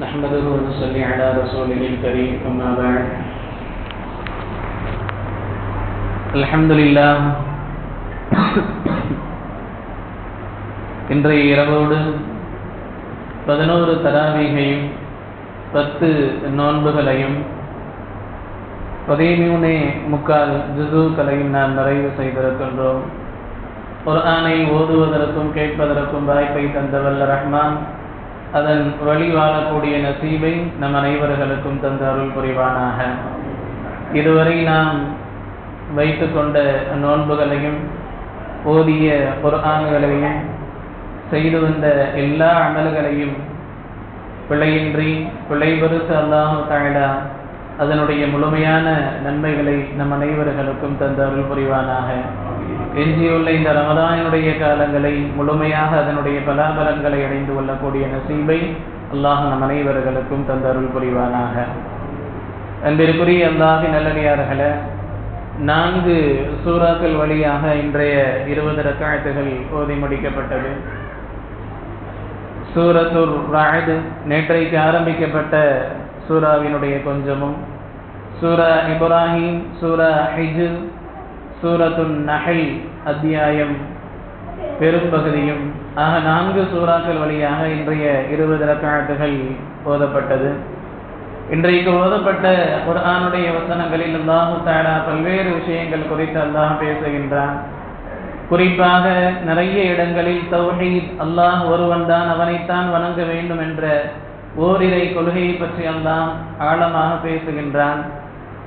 نحمده ونصلي على رسوله الكريم أما بعد الحمد لله இன்றைய இரவோடு 11 தராவீகையும் 10 நோன்புகளையும் 13.25 ஜுஸூக்களையும் நாம் நிறைவு செய்திருக்கின்றோம். குர்ஆனை ஓதுவதற்கும் கேட்பதற்கும் வாய்ப்பை தந்தவல்ல ரஹ்மான் அதன் வழி வாழக்கூடிய நசீபை நம் அனைவர்களுக்கும் தந்த அருள் புரிவானாக. இதுவரை நாம் வைத்து கொண்ட நோன்புகளையும் ஓதிய குர்ஆன்களையும் செய்து வந்த எல்லா அமல்களையும் பிழையின்றி பிழைபெருத்து அல்லாஹ் தஆலா அதனுடைய முழுமையான நன்மைகளை நம் அனைவர்களுக்கும் தந்த அருள் புரிவானாக. எஞ்சியுள்ள இந்த ரமதானுடைய காலங்களை முழுமையாக அதனுடைய பலாபலன்களை அடைந்து கொள்ளக்கூடிய நசீபை அல்லாஹ் நம் அனைவர்களுக்கும் தந்த அருள் புரிவானாக. அன்பிற்குரிய அல்லாஹின் நல்லடியார்களே, 4 சூறாக்கள் வழியாக இன்றைய 20 ரக்காத்துகள் ஓதி முடிக்கப்பட்டது. சூரத்துர் ரஅத் நேற்றைக்கு ஆரம்பிக்கப்பட்ட சூராவினுடைய கொஞ்சமும், சூரா இப்ராஹிம், சூரா ஹிஜ்ர், சூரத்துன் நஹல் அத்தியாயம் பெரும்பகுதியும் ஆக 4 சூறாக்கள் வழியாக இன்றைய 20 ரக்காத்துகள் ஓதப்பட்டது. இன்றைக்கு ஓதப்பட்ட குர்ஆனுடைய வசனங்களில் அல்லாஹ் தஆலா பல்வேறு விஷயங்கள் குறித்து அல்லாஹ் பேசுகின்றான். குறிப்பாக நிறைய இடங்களில் தௌஹீத், அல்லாஹ் ஒருவன் தான், அவனைத்தான் வணங்க வேண்டும் என்ற ஓரிரை கொள்கையை பற்றி அல்லாஹ் ஆழமாக பேசுகின்றான்.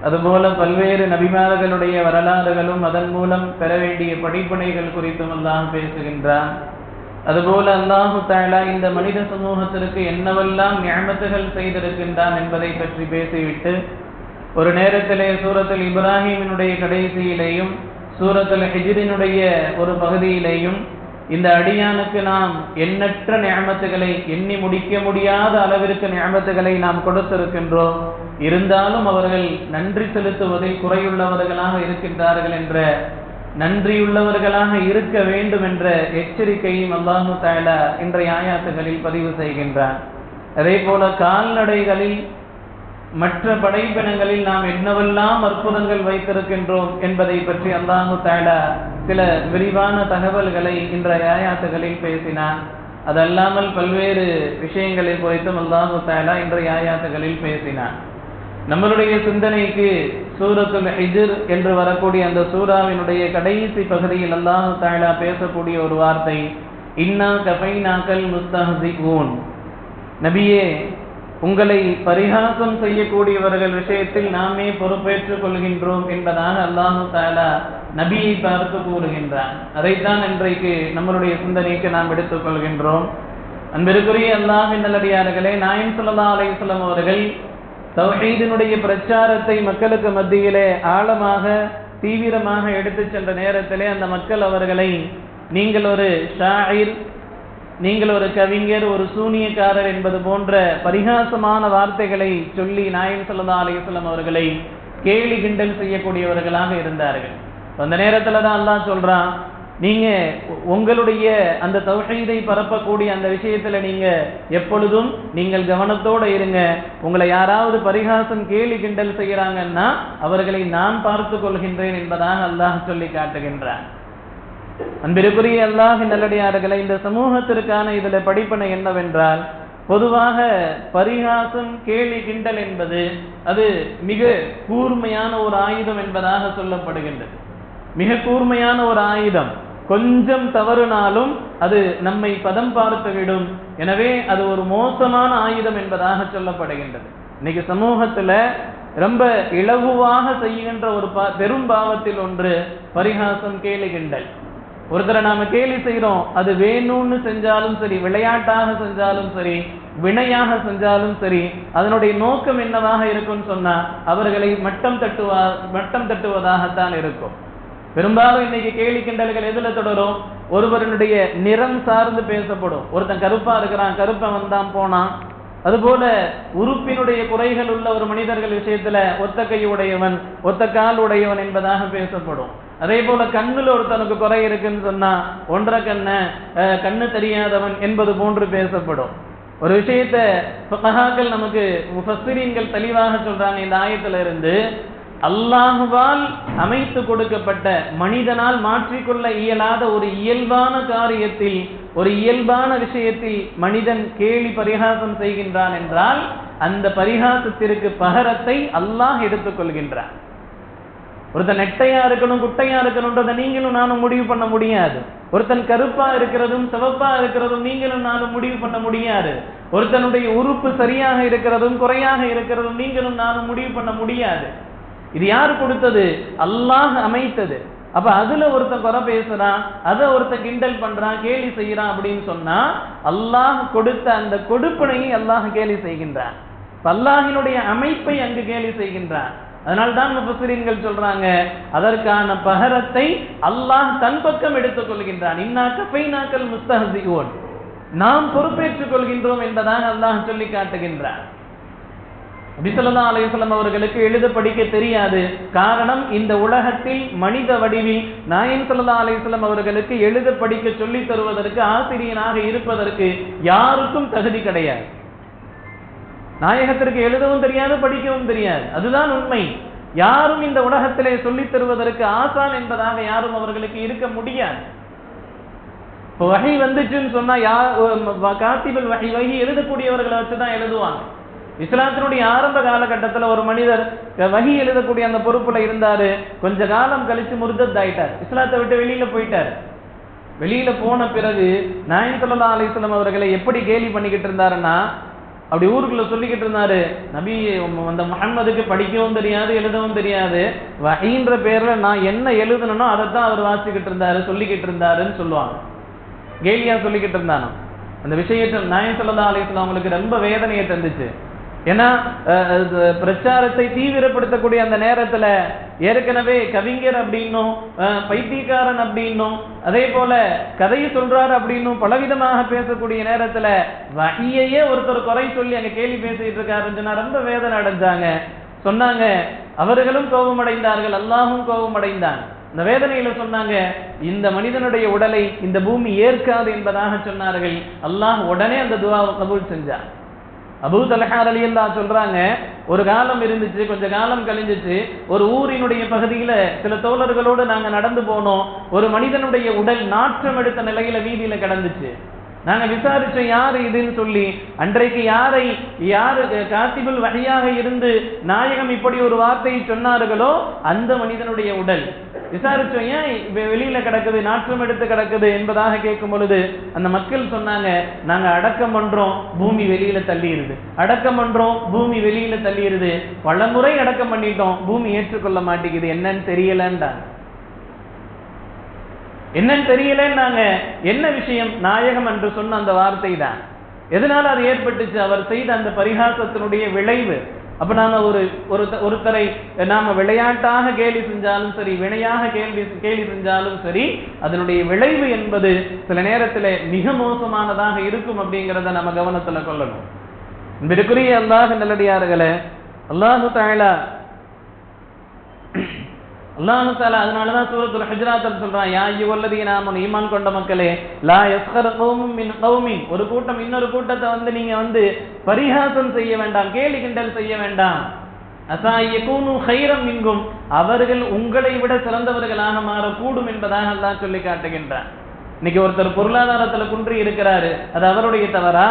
அதுபோல பல்வேறு நபிமார்களுடைய வரலாறுகளும் அதன் மூலம் பெற வேண்டிய படிப்பினைகள் குறித்தும் அல்லாஹ் பேசுகின்றான். அதுபோல அல்லாஹு தஆலா இந்த மனித சமூகத்திற்கு என்னவெல்லாம் நிஅமத்துகள் செய்திருக்கின்றான் என்பதை பற்றி பேசிவிட்டு ஒரு நேரத்திலே சூரத்துல் இப்ராஹிமினுடைய கடைசியிலேயும் சூரத்துல் ஹிஜ்ரினுடைய ஒரு பகுதியிலேயும் இந்த அடியானுக்கு நாம் எண்ணற்ற நிஅமத்துகளை, எண்ணி முடிக்க முடியாத அளவிற்கு நிஅமத்துகளை நாம் கொடுத்திருக்கின்றோம், இருந்தாலும் அவர்கள் நன்றி செலுத்துவதில் குறையுள்ளவர்களாக இருக்கின்றார்கள் என்ற, நன்றியுள்ளவர்களாக இருக்க வேண்டும் என்ற எச்சரிக்கையும் அல்லாஹு தஆலா இன்றைய ஆயாத்துகளில் பதிவு செய்கின்றார். அதே போல கால்நடைகளில் மற்ற படைப்பினங்களில் நாம் என்னவெல்லாம் அற்புதங்கள் வைத்திருக்கின்றோம் என்பதை பற்றி அல்லாஹு தஆலா சில விரிவான தகவல்களை இன்றைய ஆயாத்துகளில் பேசினார். அதல்லாமல் பல்வேறு விஷயங்களை குறித்தும் அல்லாஹு தஆலா இன்றைய ஆயாத்துகளில் பேசினார். நம்மளுடைய சிந்தனைக்கு சூரத்துல் ஹிஜ்ர் என்று வரக்கூடிய அந்த சூராவினுடைய கடைசி பகுதியில் அல்லாஹு தஆலா பேசக்கூடிய ஒரு வார்த்தை, இன்னா கஃபைனாக்கல் முஸ்தஹ்சிஊன். நபியே, உங்களை பரிகாசம் செய்யக்கூடியவர்கள் விஷயத்தில் நாமே பொறுப்பேற்றுக் கொள்கின்றோம் என்பதாக அல்லாஹு தஆலா நபியை பார்த்து கூறுகின்றான். அதைத்தான் இன்றைக்கு நம்மளுடைய சிந்தனைக்கு நாம் எடுத்துக் கொள்கின்றோம். அன்பிற்குரிய அல்லாஹ்வின் நல்லடியார்களே, நாயகம் ஸல்லல்லாஹு அலைஹி வஸல்லம் அவர்கள் தௌஹீதினுடைய பிரச்சாரத்தை மக்களுக்கு மத்தியிலே ஆழமாக தீவிரமாக எடுத்து சென்ற நேரத்திலே அந்த மக்கள் அவர்களை, நீங்கள் ஒரு ஷாயிர், நீங்கள் ஒரு கவிஞர், ஒரு சூனியக்காரர் என்பது போன்ற பரிகாசமான வார்த்தைகளை சொல்லி நாயகம் ஸல்லல்லாஹு அலைஹி வஸல்லம் அவர்களை கேலி கிண்டல் செய்யக்கூடியவர்களாக இருந்தார்கள். அந்த நேரத்தில் தான் அல்லாஹ் சொல்றான், நீங்க உங்களுடைய அந்த தௌஹீதை பரப்பக்கூடிய அந்த விஷயத்துல நீங்க எப்பொழுதும் நீங்கள் கவனத்தோட இருங்க. உங்களை யாராவது பரிகாசம் கேலி கிண்டல் செய்யறாங்கன்னா அவர்களை நான் பார்த்து கொள்கின்றேன் என்பதாக அல்லாஹ் சொல்லி காட்டுகின்றான். அன்பிற்குரிய அல்லாஹ்வின் நல்லடியார்களே, இந்த சமூகத்திற்கான இதுல படிப்பினை என்னவென்றால், பொதுவாக பரிகாசம் கேலி கிண்டல் என்பது அது மிக கூர்மையான ஒரு ஆயுதம் என்பதாக சொல்லப்படுகின்றது. மிக கூர்மையான ஒரு ஆயுதம். கொஞ்சம் தவறுனாலும் அது நம்மை பதம் பார்த்து விடும். எனவே அது ஒரு மோசமான ஆயுதம் என்பதாக சொல்லப்படுகின்றது. இன்னைக்கு சமூகத்துல ரொம்ப இலகுவாக செய்கின்ற ஒரு பெரும் பாவத்தில் ஒன்று பரிகாசம், கேலி கிண்டல். ஒருத்தரை நாம கேலி செய்யறோம், அது வேணும்னு செஞ்சாலும் சரி, விளையாட்டாக செஞ்சாலும் சரி, வினையாக செஞ்சாலும் சரி, அதனுடைய நோக்கம் என்னவாக இருக்கும்னு சொன்னா அவர்களை மட்டம் தட்டுவதாகத்தான் இருக்கும். பெரும்பாலும் இன்னைக்கு கேலி கிண்டல்கள் எதுல தொடரும்? ஒருவருடைய நிறம் சார்ந்து பேசப்படும். ஒருத்தன் கருப்பா இருக்கிறான், கருப்பன் வந்தான் போனான். அதுபோல உறுப்பினுடைய குறைகள் உள்ள ஒரு மனிதர்கள் விஷயத்துல ஒத்த கை உடையவன், ஒத்த கால் உடையவன் என்பதாக பேசப்படும். அதே போல கண்ணுல ஒருத்தனுக்கு குறை இருக்குன்னு சொன்னா ஒன்றரை கண்ணு தெரியாதவன் என்பது போன்று பேசப்படும். ஒரு விஷயத்தை ஃபுகஹாக்கள் நமக்கு முஃபஸ்ஸிரீன்கள் தெளிவாக சொல்றாங்க. இந்த ஆயத்துல இருந்து அல்லாஹுவால் அமைத்து கொடுக்கப்பட்ட மனிதனால் மாற்றிக்கொள்ள இயலாத ஒரு இயல்பான காரியத்தில், ஒரு இயல்பான விஷயத்தில் மனிதன் கேலி பரிகாசம் செய்கின்றான் என்றால் அந்த பரிகாசத்திற்கு பகரத்தை அல்லாஹ் எடுத்துக்கொள்கின்றான். ஒருத்தன் நெட்டையா இருக்கணும் குட்டையா இருக்கணும்ன்றதை நீங்களும் நானும் முடிவு பண்ண முடியாது. ஒருத்தன் கருப்பா இருக்கிறதும் சிவப்பா இருக்கிறதும் நீங்களும் நானும் முடிவு பண்ண முடியாது. ஒருத்தனுடைய உறுப்பு சரியாக இருக்கிறதும் குறையாக இருக்கிறதும் நீங்களும் நானும் முடிவு பண்ண முடியாது. இது யார் கொடுத்தது? அல்லாஹ் அமைத்தது. அப்ப அதுல ஒருத்தன் குறை பேசுறான், அதை ஒருத்தன் கிண்டல் பண்றான், கேலி செய்யறான் அப்படின்னு சொன்னா அல்லாஹ் கொடுத்த அந்த கொடுப்பினையை அல்லாஹ் கேலி செய்கின்றான். அல்லாஹினுடைய அமைப்பை அங்கு கேலி செய்கின்றான். அதனால்தான் முஃபஸ்ஸிரீன்கள் சொல்றாங்க, அதற்கான பகரத்தை அல்லாஹ் தன் பக்கம் எடுத்துக் கொள்கின்றான். இன்னா கஃபைனாக்கல் முஸ்தஹ்சிஊன், நாம் பொறுப்பேற்றுக் கொள்கின்றோம் என்பதாக அல்லாஹ் சொல்லி காட்டுகின்றான். நபி ஸல்லல்லாஹு அலைஹி வஸல்லம் அவர்களுக்கு எழுத படிக்க தெரியாது. காரணம், இந்த உலகத்தில் மனித வடிவில் நாயகம் ஸல்லல்லாஹு அலைஹி வஸல்லம் அவர்களுக்கு எழுத படிக்க சொல்லி தருவதற்கு, ஆசிரியனாக இருப்பதற்கு யாருக்கும் தகுதி கிடையாது. நாயகத்திற்கு எழுதவும் தெரியாது, படிக்கவும் தெரியாது. அதுதான் உண்மை. யாரும் இந்த உலகத்திலே சொல்லித் தருவதற்கு ஆசான் என்பதாக யாரும் அவர்களுக்கு இருக்க முடியாது. இப்போ வஹி வந்துச்சுன்னு சொன்னா காத்திபுல் வஹி, வஹி எழுதக்கூடியவர்களை வச்சுதான் எழுதுவாங்க. இஸ்லாத்தினுடைய ஆரம்ப காலகட்டத்தில் ஒரு மனிதர் வஹி எழுதக்கூடிய அந்த பொறுப்புல இருந்தாரு. கொஞ்ச காலம் கழிச்சு முர்தத் ஆயிட்டார், இஸ்லாத்தை விட்டு வெளியில போயிட்டார். வெளியில போன பிறகு நாயகம் ஸல்லல்லாஹு அலைஹி வஸல்லம் அவர்களை எப்படி கேலி பண்ணிக்கிட்டு இருந்தாருன்னா, அப்படி ஊருக்குள்ள சொல்லிக்கிட்டு இருந்தாரு, நபி அந்த முஹம்மதுக்கு படிக்கவும் தெரியாது எழுதவும் தெரியாது, வஹீன்ற பேர்ல நான் என்ன எழுதணும்னோ அதைத்தான் அவர் வாசிக்கிட்டு இருந்தாரு, சொல்லிக்கிட்டு இருந்தாருன்னு சொல்லுவாங்க. கேலியா சொல்லிக்கிட்டு இருந்தானோ. அந்த விஷயத்தை நாயகம் ஸல்லல்லாஹு அலைஹி வஸல்லம் அவங்களுக்கு ரொம்ப வேதனையை தந்துச்சு. ஏன்னா பிரச்சாரத்தை தீவிரப்படுத்தக்கூடிய அந்த நேரத்துல ஏற்கனவே கவிஞர் அப்படின்னும் பைத்தியக்காரன் அப்படின்னும் அதே போல கதையை சொல்றாரு அப்படின்னும் பலவிதமாக பேசக்கூடிய நேரத்துல வஹியையே ஒருத்தர் குறை சொல்லி அங்க கேலி பேசிட்டு இருக்காருன்னு ரொம்ப வேதனை அடைஞ்சாங்க. சொன்னாங்க, அவர்களும் கோபமடைந்தார்கள், அல்லாஹும் கோபமடைந்தான். இந்த வேதனையில சொன்னாங்க, இந்த மனிதனுடைய உடலை இந்த பூமி ஏற்காது என்பதாக சொன்னார்கள். அல்லாஹ் உடனே அந்த துஆவை கபூல் செஞ்சான். அபூ தல்ஹா ரலியல்லாஹு சொல்றாங்க, ஒரு காலம் இருந்துச்சு, கொஞ்ச காலம் கழிஞ்சிச்சு, ஒரு ஊரினுடைய பகுதியில சில தோழர்களோடு நாங்க நடந்து போனோம். ஒரு மனிதனுடைய உடல் நாற்றம் எடுத்த நிலையில வீதியில கிடந்துச்சு. நாங்க விசாரிச்சோம் யாரு இதுன்னு சொல்லி. அன்றைக்கு யாரு காத்திபுல் வஹியாக இருந்து நாயகம் இப்படி ஒரு வார்த்தையை சொன்னார்களோ அந்த மனிதனுடைய உடல். விசாரிச்சோம், ஏன் வெளியில கிடக்குது, நாற்றம் எடுத்து கிடக்குது என்பதாக கேட்கும் பொழுது அந்த மக்கள் சொன்னாங்க, நாங்க அடக்கம் பண்றோம், பூமி வெளியில தள்ளிடுது, அடக்கம் பண்றோம், பூமி வெளியில தள்ளிடுது, பலமுறை அடக்கம் பண்ணிட்டோம், பூமி ஏற்றுக்கொள்ள மாட்டேங்குது, என்னன்னு தெரியலன்றாங்க. என்னன்னு தெரியலன்னாங்க. என்ன விஷயம்? நாயகம் என்று சொன்ன அந்த வார்த்தை தான். எதனால அது ஏற்பட்டுச்சு? அவர் செய்த அந்த பரிகாசத்தினுடைய விளைவு. அப்ப நாம ஒருத்தரை நாம விளையாட்டாக கேலி செஞ்சாலும் சரி, வினையாக கேலி செஞ்சாலும் சரி, அதனுடைய விளைவு என்பது சில நேரத்தில் மிக மோசமானதாக இருக்கும் அப்படிங்கிறத நம்ம கவனத்துல கொள்ளணும். அன்பிற்குரிய அல்லாஹ் நல்லடியார்களே, அல்லாஹு தஆலா அதனாலதான் சூரத்துல் ஹுஜராத்தில் சொல்றான், யா அய்யுஹல்லதீன ஆமனூ, ஈமான் கொண்ட மக்களே, லா யஸ்கர் கௌமும் மின் கௌமின், ஒரு கூட்டம் இன்னொரு கூட்டத்தை நீங்க பரிகாசம் செய்ய வேண்டாம், கேலி கிண்டல் செய்ய வேண்டாம். அஸா யகூனு கைரம் மின்கும், அவர்கள் உங்களை விட சிறந்தவர்களாக மாறக்கூடும் என்பதாக அல்லாஹ் சொல்லி காட்டுகின்றான். இன்னைக்கு ஒருத்தர் பொருளாதாரத்துல குன்றி இருக்கிறாரு, அது அவருடைய தவறா?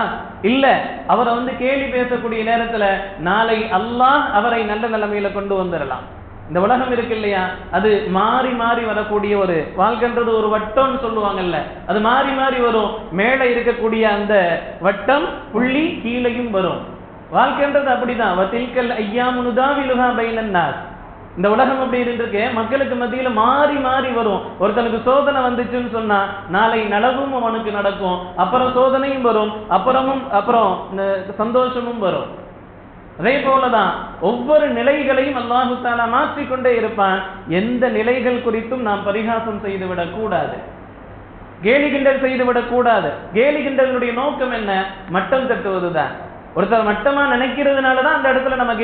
இல்ல, அவரை கேலி பேசக்கூடிய நேரத்துல நாளை அல்லாஹ் அவரை நல்ல நிலைமையில கொண்டு வந்துடலாம். இந்த உலகம் இருக்கு இல்லையா, அது மாறி மாறி வரக்கூடிய ஒரு வாழ்க்கைன்றது ஒரு வட்டம்னு சொல்லுவாங்கல்ல, அது மாறி மாறி வரும். மேலே இருக்கக்கூடிய அந்த வட்டம் புள்ளி கீழையும் வரும். வாழ்க்கைன்றது அப்படிதான். வதில்கல் ஐயாமு நுதாவிலுஹா பைனன் நாஸ், இந்த உலகம் அப்படி இருக்கு, மக்களுக்கு மத்தியில மாறி மாறி வரும். ஒருத்தனுக்கு சோதனை வந்துச்சுன்னு சொன்னா நாளை நலவும் அவனுக்கு நடக்கும், அப்புறம் சோதனையும் வரும், அப்புறம் சந்தோஷமும் வரும். அதே போலதான் ஒவ்வொரு நிலைகளையும் அல்லாஹு தஆலா மாற்றிக்கொண்டே இருப்பான். எந்த நிலைகள் குறித்தும் நாம் பரிகாசம் செய்துவிடக் கூடாது, கேலி கிண்டல் செய்துவிடக் கூடாது. கேலி கிண்டலுடைய நோக்கம் என்ன? மட்டம் தட்டுவதுதான். ஒருத்தர் மட்டமா நினைக்கிறதுனாலதான் அந்த இடத்துல நம்ம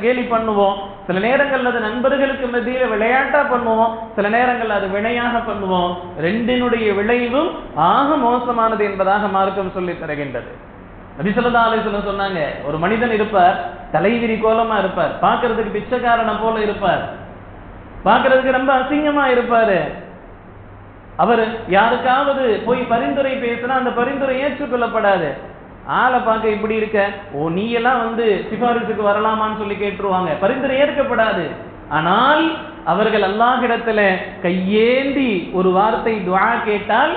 கேலி பண்ணுவோம். சில நேரங்கள் அது நண்பர்களுக்கு மத்தியில விளையாட்டா பண்ணுவோம், சில நேரங்கள் அது வினையாக பண்ணுவோம். ரெண்டினுடைய விளைவும் ஆக மோசமானது என்பதாக மார்க்கம் சொல்லி தருகின்றது. நபி ஸல்லல்லாஹு அலைஹி வஸல்லம் சொன்னாங்க, ஒரு மனிதன் இருப்பார், தலைவிரி கோலமா இருப்பார், பார்க்கறதுக்கு பிச்சைக்காரனை போல இருப்பார், பார்க்கறதுக்கு ரொம்ப அசிங்கமா இருப்பாரு. அவர் யாருக்காவது போய் பரிந்துரை பேசினா அந்த பரிந்துரை ஏற்றுக்கொள்ளப்படாது. ஆளை பார்க்க இப்படி இருக்க, ஓ நீ எல்லாம் சிபாரிசுக்கு வரலாமான்னு சொல்லி கேட்டுருவாங்க, பரிந்துரை ஏற்கப்படாது. ஆனால் அவர்கள் அல்லாஹ்விடத்துல கையேந்தி ஒரு வார்த்தை துஆ கேட்டால்,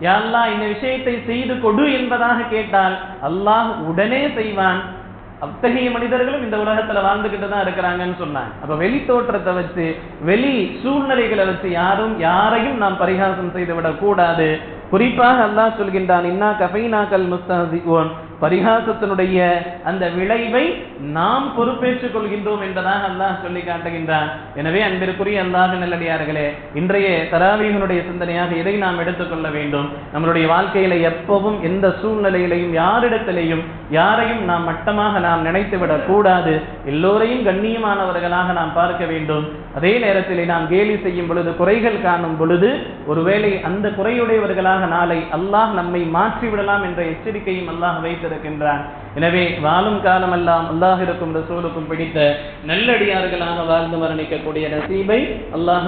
யா அல்லாஹ் இந்த விஷயத்தை செய்து கொடு என்பதாக கேட்டால் அல்லாஹ் உடனே செய்வான். அத்தகைய மனிதர்களும் இந்த உலகத்துல வாழ்ந்துகிட்டு தான் இருக்கிறாங்கன்னு சொன்னாங்க. அப்ப வெளி தோற்றத்தை வச்சு, வெளி சூழ்நிலைகளை வச்சு யாரையும் நாம் பரிகாசம் செய்து விடக் கூடாது. குறிப்பாக அல்லாஹ் சொல்கின்றான், இன்னா கஃபைனாக்கல் முஸ்தஹ்சிஊன், பரிகாசத்தினுடைய அந்த விளைவை நாம் பொறுப்பேற்றுக் கொள்கின்றோம் என்பதாக அல்லாஹ் சொல்லி காட்டுகின்றான். எனவே அன்பிற்குரிய அல்லாஹ் நல்லடியார்களே, இன்றைய தராவீஹினுடைய சிந்தனையாக இதை நாம் எடுத்துக்கொள்ள வேண்டும். நம்மளுடைய வாழ்க்கையில எப்பவும் எந்த சூழ்நிலையிலையும் யாரிடத்திலையும் யாரையும் நாம் மட்டமாக நாம் நினைத்து விடக் கூடாது. எல்லோரையும் கண்ணியமானவர்களாக நாம் பார்க்க வேண்டும். அதே நேரத்தில் நாம் கேலி செய்யும் பொழுது, குறைகள் காணும் பொழுது, ஒருவேளை அந்த குறையுடையவர்களாக நாளை அல்லாஹ் நம்மை மாற்றி விடலாம் என்ற எச்சரிக்கையும் அல்லாஹ் வைத்திருக்கின்றான். எனவே வாழும் காலமெல்லாம் அல்லாஹ்விற்கும் ரசூலுக்கும் பிடித்த நல்லடியார்களாக வாழ்ந்து மரணிக்கக்கூடிய நசீபை அல்லாஹ்